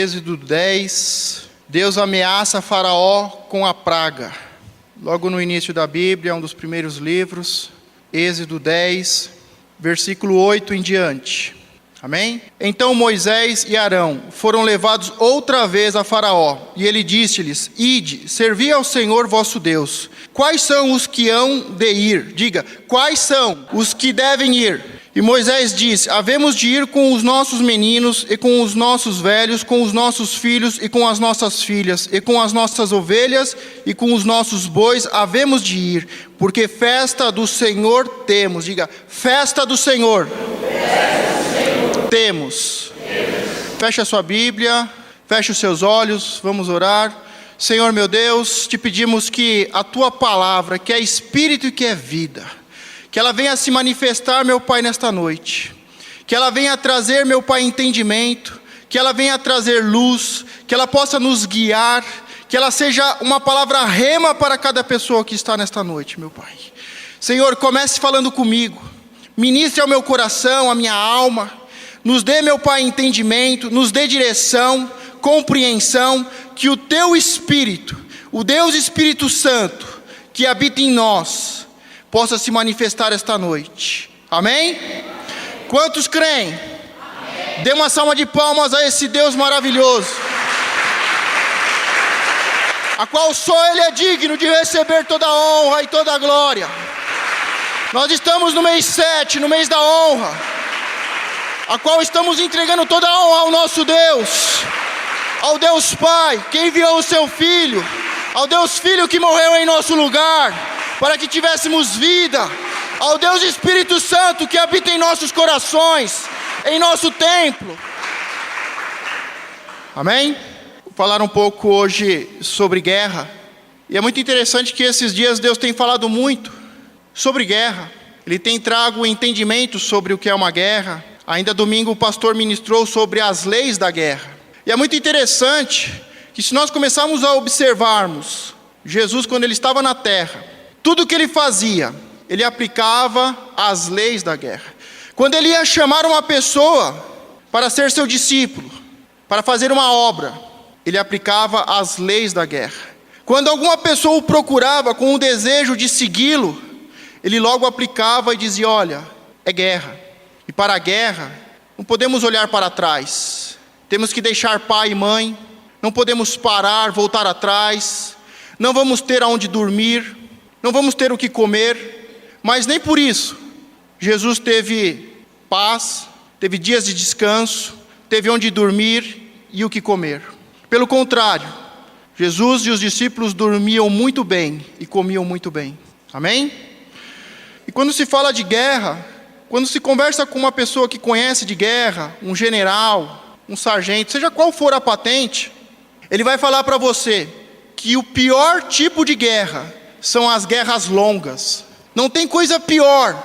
Êxodo 10, Deus ameaça Faraó com a praga. Logo no início da Bíblia, um dos primeiros livros, Êxodo 10, versículo 8 em diante. Amém? Então Moisés e Arão foram levados outra vez a Faraó, e ele disse-lhes: Ide, servi ao Senhor vosso Deus. Quais são os que hão de ir? Diga, quais são os que devem ir? E Moisés disse: havemos de ir com os nossos meninos, e com os nossos velhos, com os nossos filhos, e com as nossas filhas, e com as nossas ovelhas, e com os nossos bois, havemos de ir, porque festa do Senhor temos. Diga, festa do Senhor. Temos. Feche a sua Bíblia, feche os seus olhos, vamos orar. Senhor meu Deus, te pedimos que a tua palavra, que é espírito e que é vida, que ela venha se manifestar, meu Pai, nesta noite. Que ela venha trazer, meu Pai, entendimento, que ela venha trazer luz, que ela possa nos guiar, que ela seja uma palavra rema para cada pessoa que está nesta noite, meu Pai. Senhor, comece falando comigo, ministre ao meu coração, à minha alma, nos dê, meu Pai, entendimento, nos dê direção, compreensão, que o teu Espírito, o Deus Espírito Santo, que habita em nós, possa se manifestar esta noite. Amém? Quantos creem? Amém. Dê uma salva de palmas a esse Deus maravilhoso, a qual só Ele é digno de receber toda a honra e toda a glória. Nós estamos no mês 7, no mês da honra, a qual estamos entregando toda a honra ao nosso Deus, ao Deus Pai, que enviou o seu Filho, ao Deus Filho que morreu em nosso lugar, para que tivéssemos vida, ao Deus Espírito Santo que habita em nossos corações, em nosso templo. Amém? Vou falar um pouco hoje sobre guerra, e é muito interessante que esses dias Deus tem falado muito sobre guerra. Ele tem trago entendimento sobre o que é uma guerra. Ainda domingo o pastor ministrou sobre as leis da guerra. E é muito interessante que, se nós começarmos a observarmos Jesus quando ele estava na terra, tudo o que ele fazia, ele aplicava as leis da guerra. Quando ele ia chamar uma pessoa para ser seu discípulo, para fazer uma obra, ele aplicava as leis da guerra. Quando alguma pessoa o procurava com o desejo de segui-lo, ele logo aplicava e dizia: olha, é guerra. E para a guerra, não podemos olhar para trás. Temos que deixar pai e mãe. Não podemos parar, voltar atrás. Não vamos ter aonde dormir. Não vamos ter o que comer. Mas nem por isso Jesus teve paz, teve dias de descanso, teve onde dormir e o que comer. Pelo contrário, Jesus e os discípulos dormiam muito bem e comiam muito bem. Amém? E quando se fala de guerra, quando se conversa com uma pessoa que conhece de guerra, um general, um sargento, seja qual for a patente, ele vai falar para você que o pior tipo de guerra são as guerras longas. Não tem coisa pior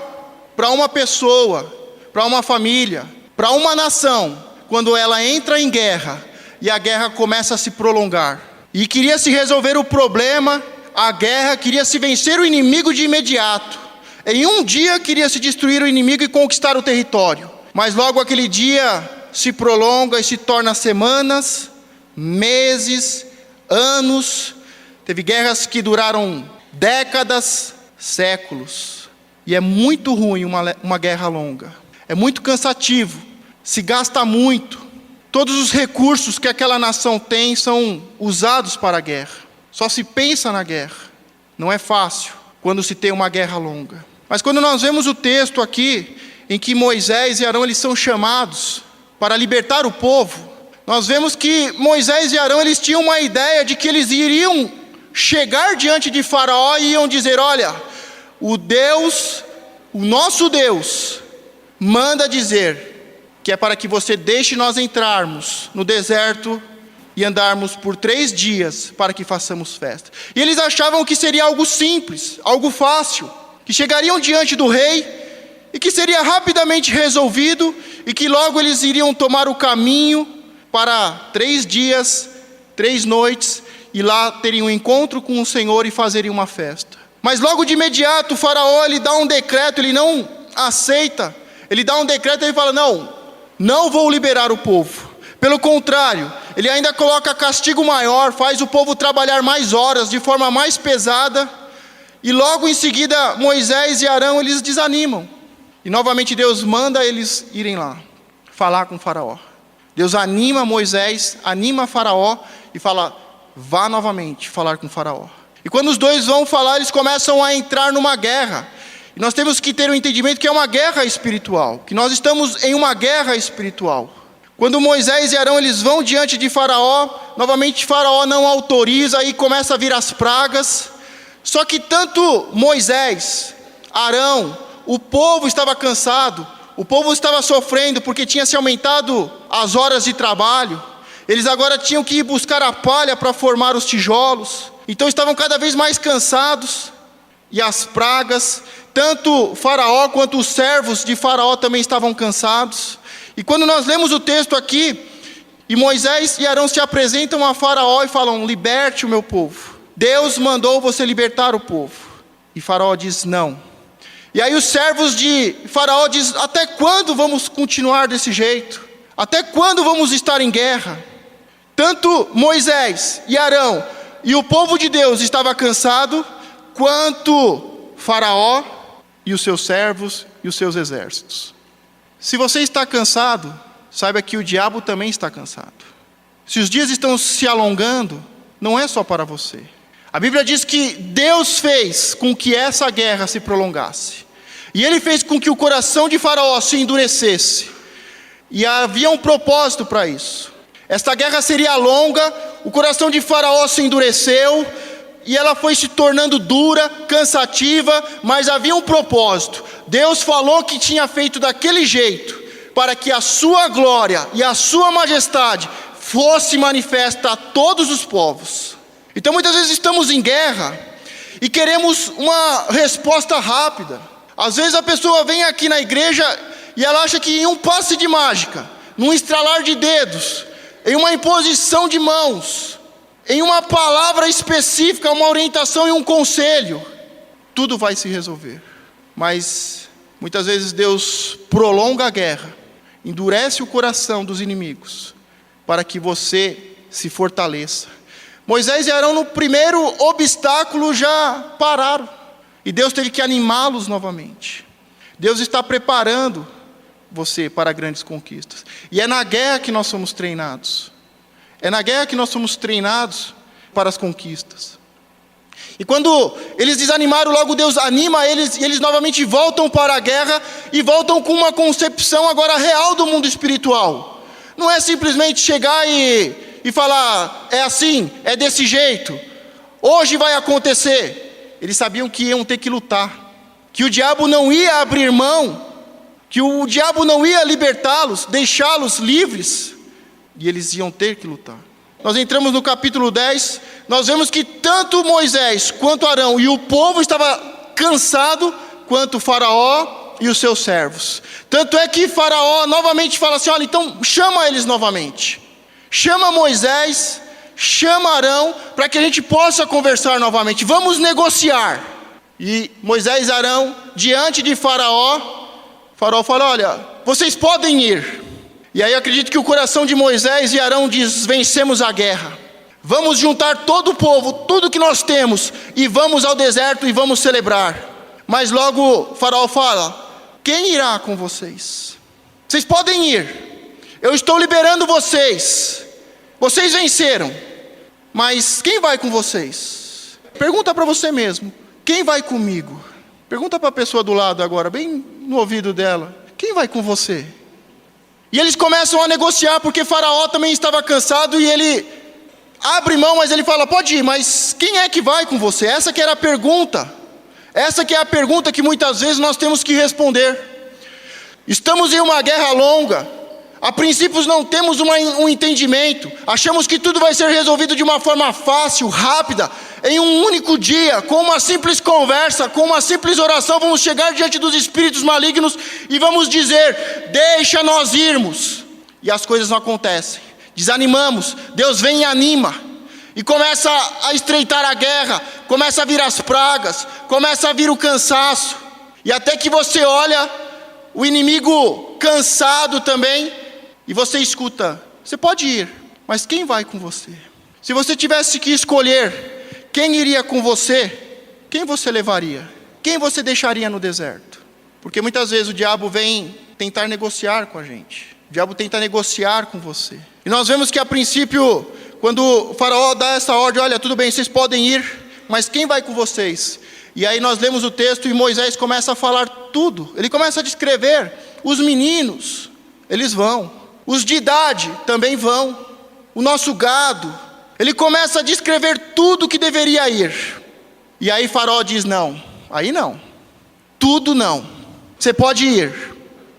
para uma pessoa, para uma família, para uma nação, quando ela entra em guerra e a guerra começa a se prolongar. E queria se resolver o problema, a guerra queria se vencer o inimigo de imediato. Em um dia queria se destruir o inimigo e conquistar o território. Mas logo aquele dia se prolonga e se torna semanas, meses, anos. Teve guerras que duraram décadas, séculos. E é muito ruim uma guerra longa. É muito cansativo, se gasta muito. Todos os recursos que aquela nação tem são usados para a guerra. Só se pensa na guerra. Não é fácil quando se tem uma guerra longa. Mas quando nós vemos o texto aqui, em que Moisés e Arão eles são chamados para libertar o povo, nós vemos que Moisés e Arão eles tinham uma ideia de que eles iriam chegar diante de Faraó e iam dizer: olha, o nosso Deus, manda dizer que é para que você deixe nós entrarmos no deserto e andarmos por 3 dias para que façamos festa. E eles achavam que seria algo simples, algo fácil, que chegariam diante do rei e que seria rapidamente resolvido e que logo eles iriam tomar o caminho para 3 dias, 3 noites, e lá teriam um encontro com o Senhor e fazeriam uma festa. Mas logo de imediato o faraó ele dá um decreto, ele não aceita, ele dá um decreto e ele fala: não vou liberar o povo. Pelo contrário, ele ainda coloca castigo maior, faz o povo trabalhar mais horas, de forma mais pesada, e logo em seguida Moisés e Arão, eles desanimam. E novamente Deus manda eles irem lá, falar com Faraó. Deus anima Moisés, anima Faraó e fala, vá novamente falar com Faraó. E quando os dois vão falar, eles começam a entrar numa guerra. E nós temos que ter um entendimento que é uma guerra espiritual, que nós estamos em uma guerra espiritual. Quando Moisés e Arão eles vão diante de Faraó, novamente Faraó não autoriza e começa a vir as pragas. Só que tanto Moisés, Arão, o povo estava cansado, o povo estava sofrendo porque tinha se aumentado as horas de trabalho. Eles agora tinham que ir buscar a palha para formar os tijolos. Então estavam cada vez mais cansados. E as pragas, tanto Faraó quanto os servos de Faraó também estavam cansados. E quando nós lemos o texto aqui, e Moisés e Arão se apresentam a Faraó e falam, liberte o meu povo. Deus mandou você libertar o povo. E Faraó diz, não. E aí os servos de Faraó dizem, até quando vamos continuar desse jeito? Até quando vamos estar em guerra? Tanto Moisés e Arão e o povo de Deus estava cansado, quanto Faraó e os seus servos e os seus exércitos. Se você está cansado, saiba que o diabo também está cansado. Se os dias estão se alongando, não é só para você. A Bíblia diz que Deus fez com que essa guerra se prolongasse. E Ele fez com que o coração de Faraó se endurecesse. E havia um propósito para isso. Esta guerra seria longa, o coração de Faraó se endureceu, e ela foi se tornando dura, cansativa, mas havia um propósito. Deus falou que tinha feito daquele jeito, para que a sua glória e a sua majestade fosse manifesta a todos os povos. Então muitas vezes estamos em guerra, e queremos uma resposta rápida. Às vezes a pessoa vem aqui na igreja, e ela acha que em um passe de mágica, num estralar de dedos, em uma imposição de mãos, em uma palavra específica, uma orientação e um conselho, tudo vai se resolver. Mas muitas vezes Deus prolonga a guerra, endurece o coração dos inimigos, para que você se fortaleça. Moisés e Arão no primeiro obstáculo já pararam, e Deus teve que animá-los novamente. Deus está preparando você para grandes conquistas. E é na guerra que nós somos treinados. É na guerra que nós somos treinados para as conquistas. E quando eles desanimaram, logo Deus anima eles, e eles novamente voltam para a guerra, e voltam com uma concepção agora real do mundo espiritual. Não é simplesmente chegar e falar, é assim, é desse jeito, hoje vai acontecer. Eles sabiam que iam ter que lutar, que o diabo não ia abrir mão, que o diabo não ia libertá-los, deixá-los livres, e eles iam ter que lutar. Nós entramos no capítulo 10, nós vemos que tanto Moisés quanto Arão e o povo estava cansado, quanto Faraó e os seus servos. Tanto é que Faraó novamente fala assim, olha, então chama eles novamente. Chama Moisés, chama Arão, para que a gente possa conversar novamente. Vamos negociar. E Moisés e Arão, diante de Faraó fala, olha, vocês podem ir. E aí eu acredito que o coração de Moisés e Arão diz, vencemos a guerra. Vamos juntar todo o povo, tudo que nós temos, e vamos ao deserto e vamos celebrar. Mas logo Faraó fala, quem irá com vocês? Vocês podem ir. Eu estou liberando vocês. Vocês venceram. Mas quem vai com vocês? Pergunta para você mesmo, quem vai comigo? Pergunta para a pessoa do lado agora, bem no ouvido dela, quem vai com você? E eles começam a negociar, porque Faraó também estava cansado, e ele abre mão, mas ele fala, pode ir, mas quem é que vai com você? Essa que era a pergunta. Essa que é a pergunta que muitas vezes nós temos que responder. Estamos em uma guerra longa, a princípio não temos um entendimento, achamos que tudo vai ser resolvido de uma forma fácil, rápida, em um único dia, com uma simples conversa, com uma simples oração, vamos chegar diante dos espíritos malignos e vamos dizer, deixa nós irmos. E as coisas não acontecem, desanimamos, Deus vem e anima, e começa a estreitar a guerra, começa a vir as pragas, começa a vir o cansaço, e até que você olha, o inimigo cansado também, e você escuta, você pode ir, mas quem vai com você? Se você tivesse que escolher quem iria com você, quem você levaria? Quem você deixaria no deserto? Porque muitas vezes o diabo vem tentar negociar com a gente. O diabo tenta negociar com você. E nós vemos que a princípio, quando o faraó dá essa ordem, olha, tudo bem, vocês podem ir, mas quem vai com vocês? E aí nós lemos o texto e Moisés começa a falar tudo. Ele começa a descrever, os meninos, eles vão. Os de idade também vão. O nosso gado. Ele começa a descrever tudo que deveria ir. E aí faraó diz, não, aí não. Tudo não. Você pode ir.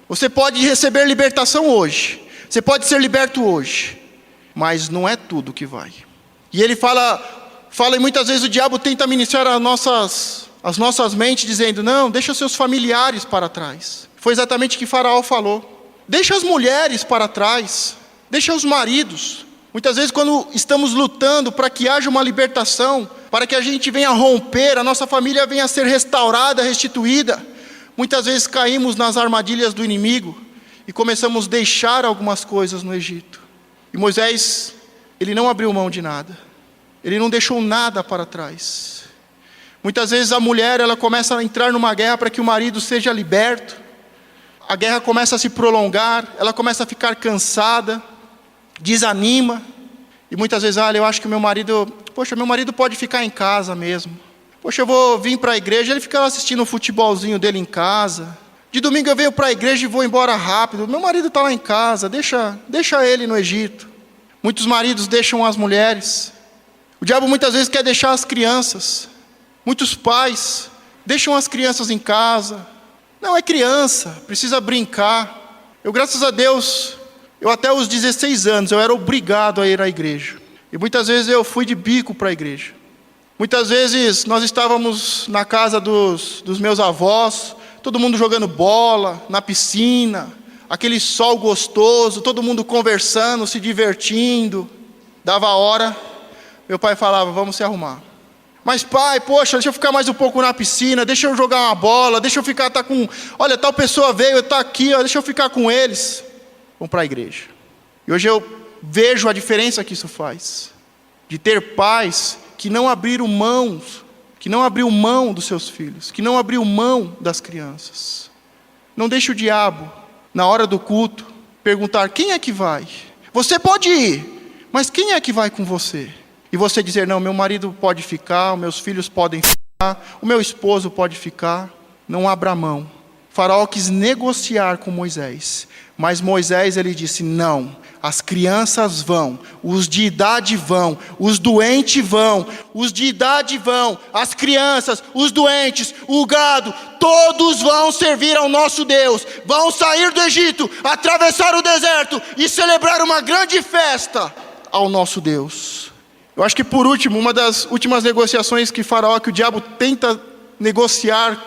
Você pode receber libertação hoje. Você pode ser liberto hoje. Mas não é tudo que vai. E ele fala e muitas vezes o diabo tenta ministrar as nossas mentes, dizendo, não, deixa seus familiares para trás. Foi exatamente o que Faraó falou. Deixa as mulheres para trás. Deixa os maridos. Muitas vezes quando estamos lutando para que haja uma libertação, para que a gente venha romper, a nossa família venha a ser restaurada, restituída, muitas vezes caímos nas armadilhas do inimigo e começamos a deixar algumas coisas no Egito. E Moisés, ele não abriu mão de nada. Ele não deixou nada para trás. Muitas vezes a mulher, ela começa a entrar numa guerra para que o marido seja liberto. A guerra começa a se prolongar, ela começa a ficar cansada, desanima. E muitas vezes, eu acho que meu marido pode ficar em casa mesmo. Eu vou vir para a igreja, ele fica lá assistindo o futebolzinho dele em casa. De domingo eu venho para a igreja e vou embora rápido. Meu marido está lá em casa, deixa ele no Egito. Muitos maridos deixam as mulheres. O diabo muitas vezes quer deixar as crianças. Muitos pais deixam as crianças em casa. Não, é criança, precisa brincar. Graças a Deus, até os 16 anos, eu era obrigado a ir à igreja. E muitas vezes eu fui de bico para a igreja. Muitas vezes nós estávamos na casa dos meus avós, todo mundo jogando bola, na piscina, aquele sol gostoso, todo mundo conversando, se divertindo. Dava a hora, meu pai falava, vamos se arrumar. Mas pai, deixa eu ficar mais um pouco na piscina, deixa eu jogar uma bola, deixa eu ficar, olha, tal pessoa veio, está aqui, deixa eu ficar com eles. Vamos para a igreja. E hoje eu vejo a diferença que isso faz. De ter pais que não abriram mão dos seus filhos, que não abriu mão das crianças. Não deixe o diabo, na hora do culto, perguntar, quem é que vai? Você pode ir, mas quem é que vai com você? E você dizer, não, meu marido pode ficar, meus filhos podem ficar, o meu esposo pode ficar. Não abra mão. Faraó quis negociar com Moisés, mas Moisés, ele disse, não, as crianças vão, os de idade vão, os doentes vão, os de idade vão, as crianças, os doentes, o gado, todos vão servir ao nosso Deus, vão sair do Egito, atravessar o deserto e celebrar uma grande festa ao nosso Deus. Eu acho que por último, uma das últimas negociações que o diabo tenta negociar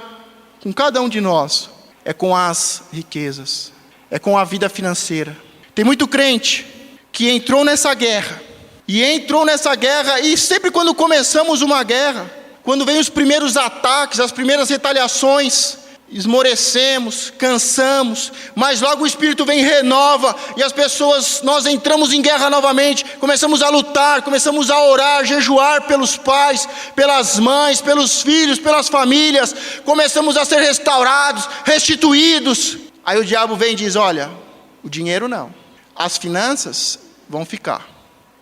com cada um de nós, é com as riquezas, é com a vida financeira. Tem muito crente que entrou nessa guerra, e sempre quando começamos uma guerra, quando vem os primeiros ataques, as primeiras retaliações, esmorecemos, cansamos, mas logo o Espírito vem e renova, e as pessoas, nós entramos em guerra novamente, começamos a lutar, começamos a orar, jejuar pelos pais, pelas mães, pelos filhos, pelas famílias, começamos a ser restaurados, restituídos. Aí o diabo vem e diz, olha, o dinheiro não, as finanças vão ficar.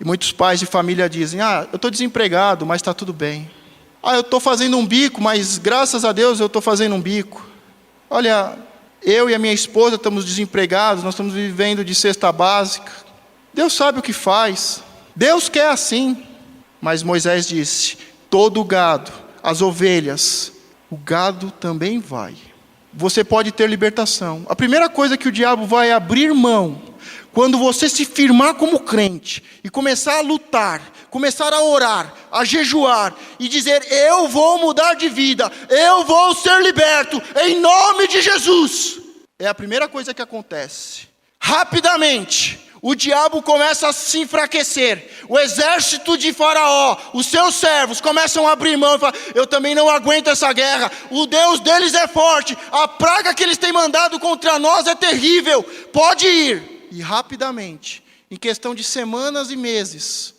E muitos pais de família dizem, eu estou desempregado, mas está tudo bem. Eu estou fazendo um bico, mas graças a Deus eu estou fazendo um bico. Olha, eu e a minha esposa estamos desempregados, nós estamos vivendo de cesta básica. Deus sabe o que faz. Deus quer assim. Mas Moisés disse, todo o gado, as ovelhas, o gado também vai. Você pode ter libertação. A primeira coisa que o diabo vai abrir mão, quando você se firmar como crente e começar a lutar, começar a orar, a jejuar e dizer, eu vou mudar de vida, eu vou ser liberto, em nome de Jesus. É a primeira coisa que acontece. Rapidamente, o diabo começa a se enfraquecer. O exército de Faraó, os seus servos começam a abrir mão e falar, eu também não aguento essa guerra, o Deus deles é forte, a praga que eles têm mandado contra nós é terrível, pode ir. E rapidamente, em questão de semanas e meses,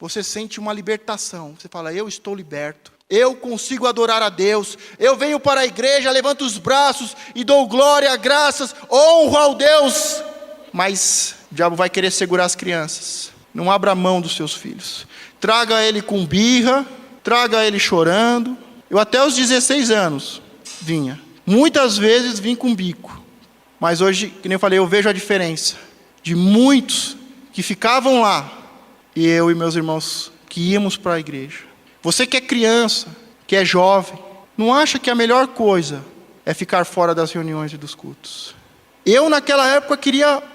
você sente uma libertação. Você fala, eu estou liberto, eu consigo adorar a Deus, eu venho para a igreja, levanto os braços e dou glória, graças, honro ao Deus. Mas o diabo vai querer segurar as crianças. Não abra mão dos seus filhos. Traga ele com birra, traga ele chorando. Eu até os 16 anos vinha. Muitas vezes vim com bico. Mas hoje, que nem eu falei, eu vejo a diferença de muitos que ficavam lá, e eu e meus irmãos que íamos para a igreja. Você que é criança, que é jovem, não acha que a melhor coisa é ficar fora das reuniões e dos cultos? Eu naquela época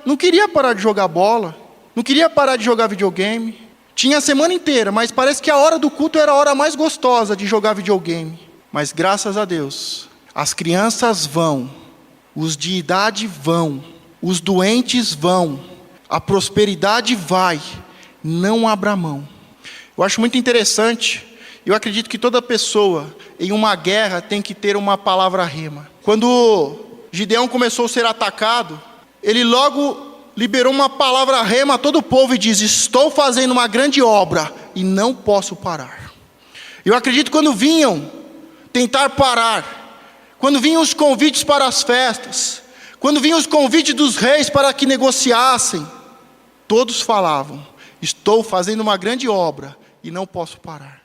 não queria parar de jogar bola, não queria parar de jogar videogame. Tinha a semana inteira, mas parece que a hora do culto era a hora mais gostosa de jogar videogame. Mas graças a Deus, as crianças vão, os de idade vão, os doentes vão, a prosperidade vai, não abra mão. Eu acho muito interessante, eu acredito que toda pessoa em uma guerra tem que ter uma palavra rema. Quando Gideão começou a ser atacado, ele logo liberou uma palavra rema a todo o povo e diz, estou fazendo uma grande obra e não posso parar. Eu acredito que quando vinham tentar parar, quando vinham os convites para as festas, quando vinham os convites dos reis para que negociassem, todos falavam, estou fazendo uma grande obra e não posso parar.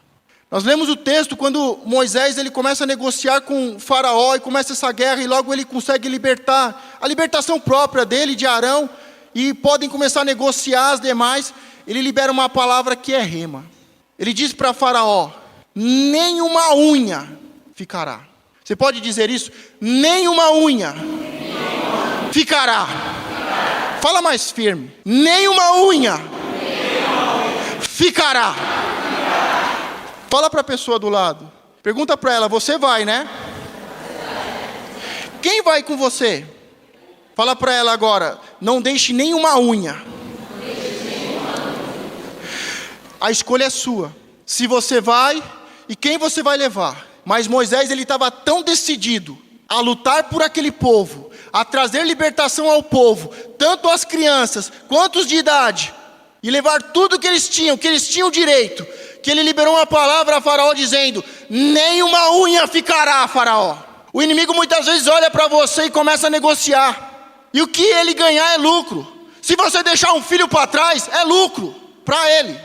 Nós lemos o texto quando Moisés ele começa a negociar com Faraó e começa essa guerra e logo ele consegue libertar, a libertação própria dele, de Arão, e podem começar a negociar as demais. Ele libera uma palavra que é rema. Ele diz para Faraó, nem uma unha ficará. Você pode dizer isso? Nem uma unha ficará. Fala mais firme. Nem uma unha ficará. Fala para a pessoa do lado. Pergunta para ela, você vai, né? Quem vai com você? Fala para ela agora, não deixe nenhuma unha. A escolha é sua. Se você vai e quem você vai levar. Mas Moisés ele estava tão decidido a lutar por aquele povo, a trazer libertação ao povo, tanto as crianças quanto os de idade, e levar tudo que eles tinham direito, que ele liberou uma palavra a Faraó dizendo, nem uma unha ficará, Faraó. O inimigo muitas vezes olha para você e começa a negociar, e o que ele ganhar é lucro. Se você deixar um filho para trás, é lucro para ele.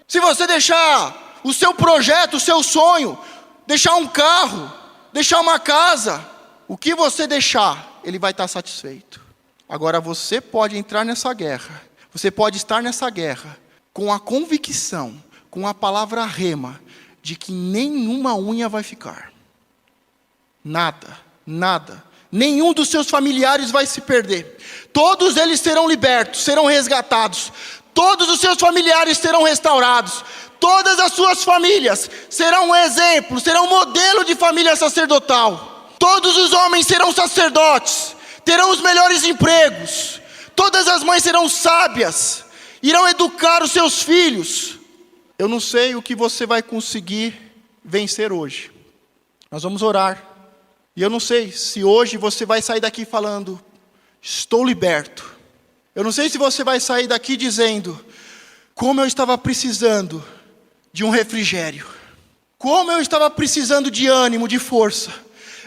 Se você deixar o seu projeto, o seu sonho, deixar um carro, deixar uma casa, o que você deixar, ele vai estar satisfeito. Agora você pode entrar nessa guerra, você pode estar nessa guerra com a convicção, com a palavra rema, de que nenhuma unha vai ficar. Nada, nada. Nenhum dos seus familiares vai se perder. Todos eles serão libertos, serão resgatados. Todos os seus familiares serão restaurados. Todas as suas famílias serão um exemplo, serão um modelo de família sacerdotal. Todos os homens serão sacerdotes, terão os melhores empregos. Todas as mães serão sábias, irão educar os seus filhos. Eu não sei o que você vai conseguir vencer hoje. Nós vamos orar. E eu não sei se hoje você vai sair daqui falando, estou liberto. Eu não sei se você vai sair daqui dizendo, como eu estava precisando de um refrigério. Como eu estava precisando de ânimo, de força.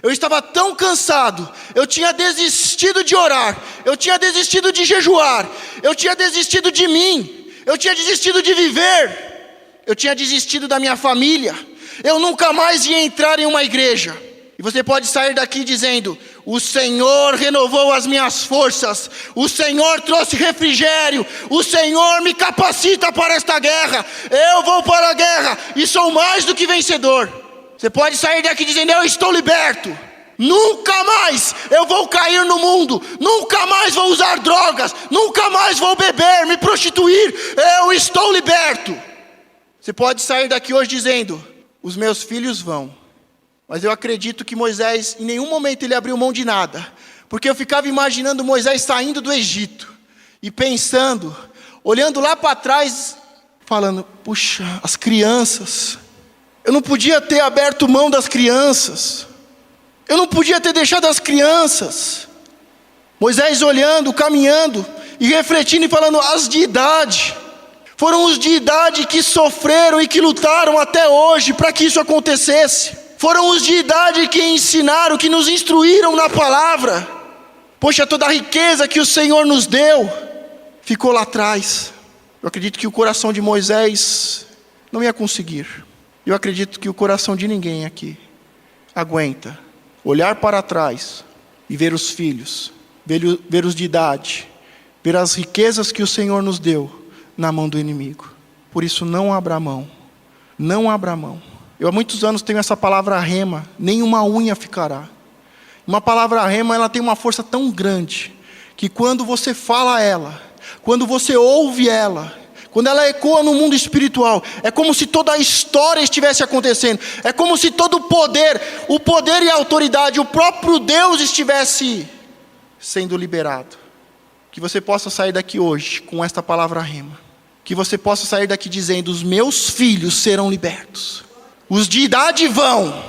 Eu estava tão cansado, eu tinha desistido de orar, eu tinha desistido de jejuar, eu tinha desistido de mim, eu tinha desistido de viver, eu tinha desistido da minha família, eu nunca mais ia entrar em uma igreja. E você pode sair daqui dizendo, o Senhor renovou as minhas forças, o Senhor trouxe refrigério, o Senhor me capacita para esta guerra, eu vou para a guerra e sou mais do que vencedor. Você pode sair daqui dizendo, eu estou liberto, nunca mais eu vou cair no mundo, nunca mais vou usar drogas, nunca mais vou beber, me prostituir, eu estou liberto. Você pode sair daqui hoje dizendo, os meus filhos vão. Mas eu acredito que Moisés, em nenhum momento ele abriu mão de nada. Porque eu ficava imaginando Moisés saindo do Egito. E pensando, olhando lá para trás, falando, puxa, as crianças. Eu não podia ter aberto mão das crianças. Eu não podia ter deixado as crianças. Moisés olhando, caminhando. e refletindo e falando, as de idade. Foram os de idade que sofreram e que lutaram até hoje para que isso acontecesse. Foram os de idade que ensinaram, que nos instruíram na palavra. Poxa, toda a riqueza que o Senhor nos deu ficou lá atrás. Eu acredito que o coração de Moisés não ia conseguir. Eu acredito que o coração de ninguém aqui aguenta olhar para trás e ver os filhos, ver os de idade, ver as riquezas que o Senhor nos deu na mão do inimigo. Por isso não abra mão, não abra mão. Eu há muitos anos tenho essa palavra rema, nenhuma unha ficará. Uma palavra rema, ela tem uma força tão grande, que quando você fala ela, quando você ouve ela, quando ela ecoa no mundo espiritual, é como se toda a história estivesse acontecendo. É como se todo o poder e a autoridade, o próprio Deus estivesse sendo liberado. Que você possa sair daqui hoje com esta palavra rema. Que você possa sair daqui dizendo, os meus filhos serão libertos. Os de idade vão.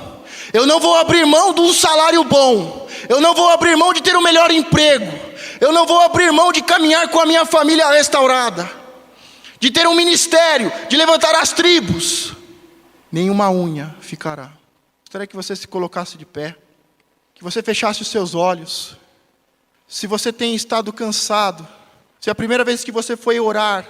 Eu não vou abrir mão de um salário bom. Eu não vou abrir mão de ter um melhor emprego. Eu não vou abrir mão de caminhar com a minha família restaurada. De ter um ministério, de levantar as tribos. Nenhuma unha ficará. Gostaria que você se colocasse de pé. Que você fechasse os seus olhos. Se você tem estado cansado. Se é a primeira vez que você foi orar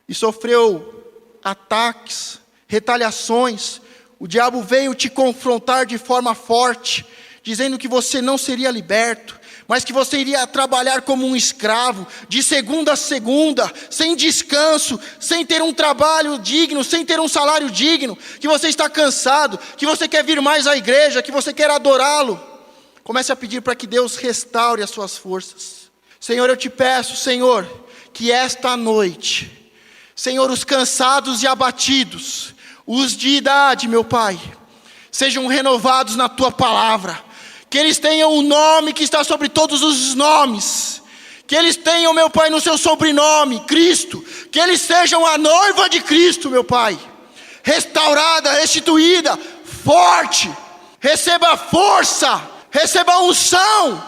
e sofreu ataques, retaliações, o diabo veio te confrontar de forma forte, dizendo que você não seria liberto, mas que você iria trabalhar como um escravo, de segunda a segunda, sem descanso, sem ter um trabalho digno, sem ter um salário digno, que você está cansado, que você quer vir mais à igreja, que você quer adorá-lo. Comece a pedir para que Deus restaure as suas forças. Senhor, eu te peço, Senhor, que esta noite, Senhor, os cansados e abatidos, os de idade, meu Pai, sejam renovados na Tua palavra. Que eles tenham o nome que está sobre todos os nomes. Que eles tenham, meu Pai, no seu sobrenome, Cristo. Que eles sejam a noiva de Cristo, meu Pai. Restaurada, restituída, forte. Receba força, receba unção.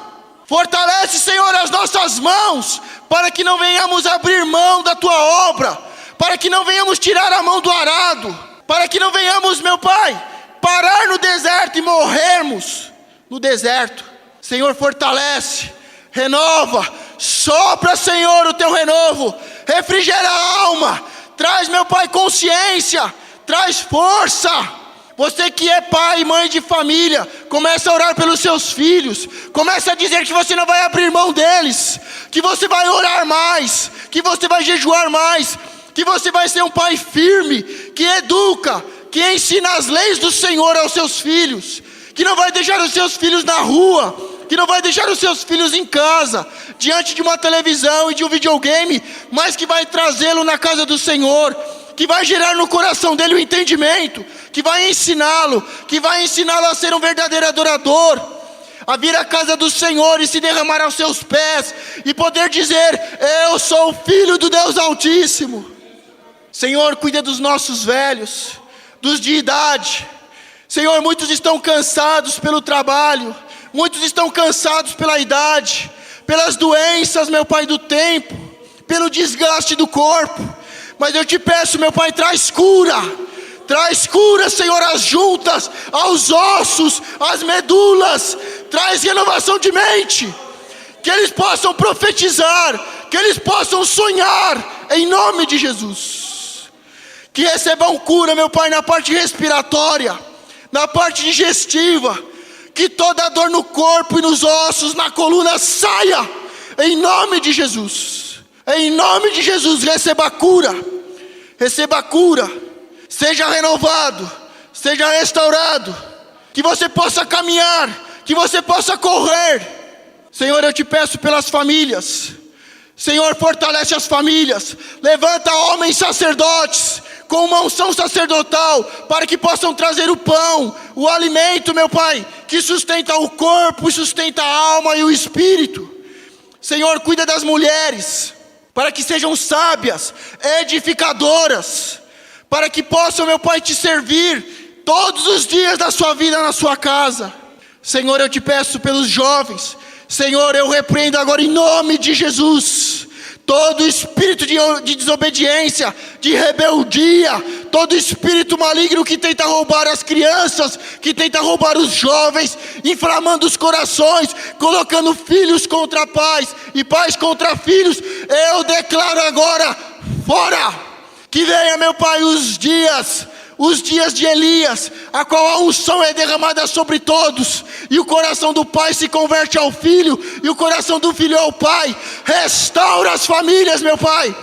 Fortalece, Senhor, as nossas mãos, para que não venhamos abrir mão da Tua obra, para que não venhamos tirar a mão do arado, para que não venhamos, meu Pai, parar no deserto e morrermos no deserto. Senhor, fortalece, renova, sopra, Senhor, o Teu renovo, refrigera a alma, traz, meu Pai, consciência, traz força. Você que é pai e mãe de família, começa a orar pelos seus filhos, começa a dizer que você não vai abrir mão deles, que você vai orar mais, que você vai jejuar mais, que você vai ser um pai firme, que educa, que ensina as leis do Senhor aos seus filhos, que não vai deixar os seus filhos na rua, que não vai deixar os seus filhos em casa, diante de uma televisão e de um videogame, mas que vai trazê-lo na casa do Senhor, que vai gerar no coração dele o entendimento, que vai ensiná-lo a ser um verdadeiro adorador, a vir à casa do Senhor e se derramar aos seus pés, e poder dizer, eu sou o filho do Deus Altíssimo. Senhor, cuida dos nossos velhos, dos de idade. Senhor, muitos estão cansados pelo trabalho, muitos estão cansados pela idade, pelas doenças, meu Pai, do tempo, pelo desgaste do corpo. Mas eu te peço, meu Pai, traz cura, Senhor, às juntas, aos ossos, às medulas, traz renovação de mente, que eles possam profetizar, que eles possam sonhar, em nome de Jesus, que recebam cura, meu Pai, na parte respiratória, na parte digestiva, que toda dor no corpo e nos ossos, na coluna, saia, em nome de Jesus. Em nome de Jesus, receba cura, seja renovado, seja restaurado, que você possa caminhar, que você possa correr. Senhor, eu te peço pelas famílias, Senhor, fortalece as famílias, levanta homens sacerdotes, com uma unção sacerdotal, para que possam trazer o pão, o alimento, meu Pai, que sustenta o corpo, sustenta a alma e o espírito. Senhor, cuida das mulheres, para que sejam sábias, edificadoras, para que possam, meu Pai, te servir todos os dias da sua vida na sua casa. Senhor, eu te peço pelos jovens, Senhor, eu repreendo agora em nome de Jesus todo espírito de desobediência, de rebeldia, todo espírito maligno que tenta roubar as crianças, que tenta roubar os jovens, inflamando os corações, colocando filhos contra pais e pais contra filhos, eu declaro agora, fora! Que venha, meu Pai, os dias de Elias, a qual a unção é derramada sobre todos, e o coração do pai se converte ao filho, e o coração do filho ao pai. Restaura as famílias, meu Pai,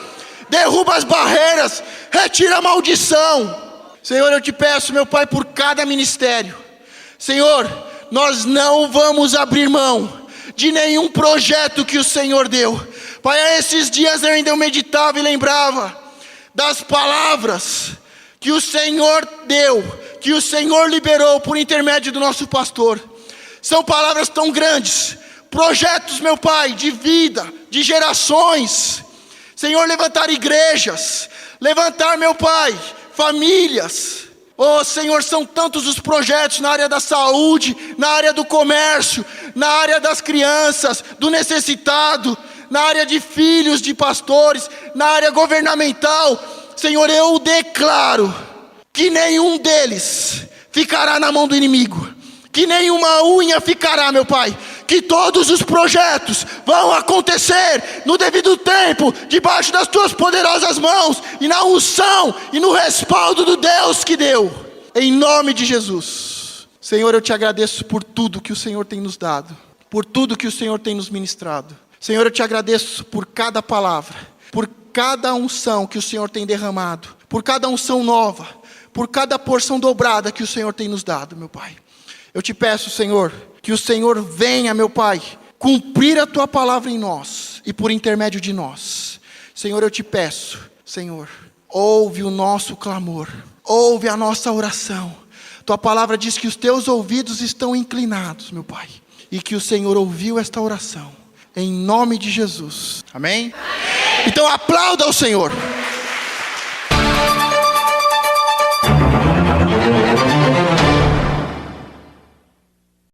derruba as barreiras, retira a maldição. Senhor, eu te peço, meu Pai, por cada ministério. Senhor, nós não vamos abrir mão de nenhum projeto que o Senhor deu. Pai, a esses dias eu ainda meditava e lembrava das palavras que o Senhor deu, que o Senhor liberou por intermédio do nosso pastor. São palavras tão grandes, projetos, meu Pai, de vida, de gerações. Senhor, levantar igrejas, levantar, meu Pai, famílias. Oh Senhor, são tantos os projetos na área da saúde, na área do comércio, na área das crianças, do necessitado, na área de filhos de pastores, na área governamental. Senhor, eu declaro que nenhum deles ficará na mão do inimigo, que nenhuma unha ficará, meu Pai, que todos os projetos vão acontecer no devido tempo, debaixo das tuas poderosas mãos, e na unção e no respaldo do Deus que deu, em nome de Jesus. Senhor, eu te agradeço por tudo que o Senhor tem nos dado, por tudo que o Senhor tem nos ministrado. Senhor, eu te agradeço por cada palavra, por cada unção que o Senhor tem derramado, por cada unção nova, por cada porção dobrada que o Senhor tem nos dado, meu Pai. Eu te peço, Senhor, que o Senhor venha, meu Pai, cumprir a tua palavra em nós e por intermédio de nós. Senhor, eu te peço, Senhor, ouve o nosso clamor, ouve a nossa oração. Tua palavra diz que os teus ouvidos estão inclinados, meu Pai, e que o Senhor ouviu esta oração. Em nome de Jesus. Amém? Amém. Então aplauda ao Senhor.